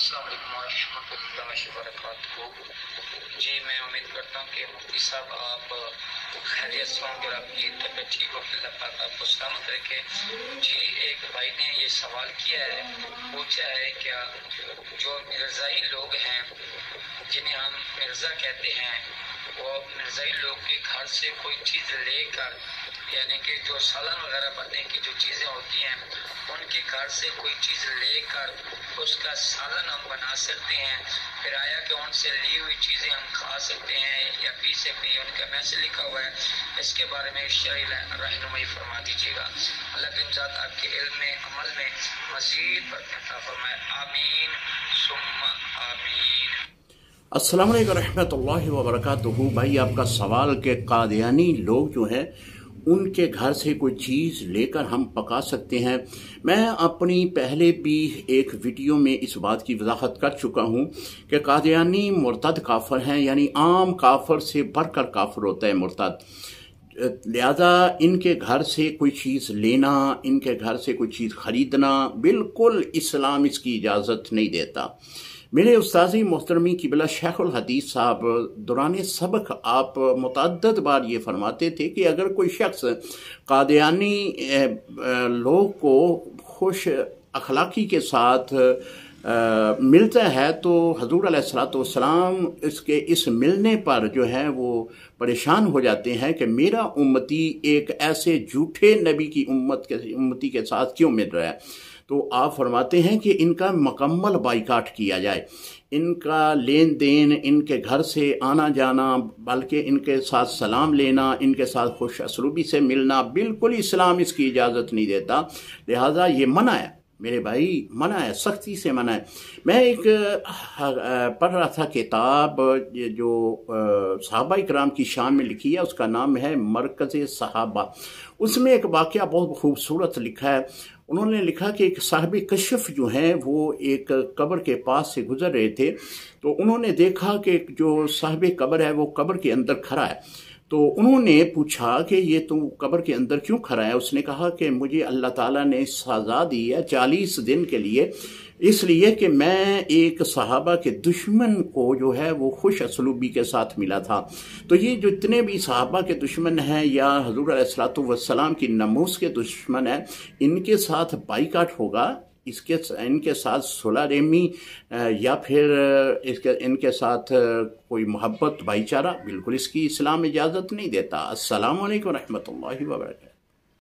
अस्सलाम वालेकुम warahmatullahi wabarakatuh। जी मैं उम्मीद करता हूँ कि मुफ्ती साहब आप खैरियत से होंगे और आपकी तबीयत ठीक हो, अल्लाह पाक आपको सलामत रखे। जी एक भाई ने ये सवाल किया है, पूछा है क्या जो मिर्ज़ाई लोग हैं जिन्हें हम मिर्ज़ा कहते हैं, वो मिर्ज़ाई लोग के घर से कोई चीज़ लेकर, यानी कि जो सालन वगैरह बनने की जो चीज़ें होती हैं उनके घर से कोई चीज़ लेकर उसका सालन हम बना सकते हैं, फिर आया कि उनसे ली हुई चीज़ें हम खा सकते हैं या पी सकते हैं, उनका मैसेज लिखा हुआ है, इसके बारे में शरई रहनुमाई फरमा दीजिएगा। अल्लाह के ज़ात आपके इल्म में अमल में मज़ीद बरकत अता फरमाए, आमीन सुम्मा आमीन। अस्सलाम वालेकुम रहमतुल्लाहि व बरकातुहू। भाई आपका सवाल के कादियानी लोग जो हैं उनके घर से कोई चीज़ लेकर हम पका सकते हैं। मैं अपनी पहले भी एक वीडियो में इस बात की वजाहत कर चुका हूँ कि कादियानी मुर्तद काफर हैं, यानी आम काफर से बढ़कर काफर होता है मुर्तद। लिहाजा इनके घर से कोई चीज़ लेना, इनके घर से कोई चीज़ खरीदना बिल्कुल इस्लाम इसकी इजाज़त नहीं देता। मेरे उस्ताज़ी मोहतरमी क़िबला शेखुल हदीस साहब दौरान सबक आप मुतअद्दिद बार ये फरमाते थे कि अगर कोई शख्स कादियानी लोग को खुश अखलाकी के साथ मिलता है तो हज़ूर अलैहिस्सलातु वस्सलाम इसके इस मिलने पर जो है वो परेशान हो जाते हैं कि मेरा उम्मती एक ऐसे झूठे नबी की उम्मती के साथ क्यों मिल रहा है। तो आप फरमाते हैं कि इनका मुकम्मल बाइकाट किया जाए, इनका लेन देन, इनके घर से आना जाना, बल्कि इनके साथ सलाम लेना, इनके साथ खुश असलूबी से मिलना बिल्कुल इस्लाम इसकी इजाज़त नहीं देता। लिहाजा ये मना है मेरे भाई, मना है, सख्ती से मना है। मैं एक पढ़ रहा था किताब जो सहाबा इकराम की शान में लिखी है, उसका नाम है मरकज़ सहाबा। उसमें एक वाक़या बहुत खूबसूरत लिखा है। उन्होंने लिखा कि एक साहिब कश्फ जो हैं वो एक कब्र के पास से गुजर रहे थे, तो उन्होंने देखा कि जो साहिब कब्र है वो कब्र के अंदर खड़ा है। तो उन्होंने पूछा कि ये तू कब्र के अंदर क्यों खड़ा है। उसने कहा कि मुझे अल्लाह ताला ने सज़ा दी है 40 दिन के लिए, इसलिए कि मैं एक सहाबा के दुश्मन को जो है वो खुश असलूबी के साथ मिला था। तो ये जो इतने भी सहाबा के दुश्मन हैं या हज़ूर अलैहिस्सलातु वस्सलाम की नमूस के दुश्मन हैं, इनके साथ बाइकाट होगा, इनके साथ सुलह रहमी या फिर इनके साथ कोई मोहब्बत भाईचारा बिल्कुल इसकी इस्लाम इजाज़त नहीं देता। अस्सलामु अलैकुम रहमतुल्लाहि व बरकातुहू।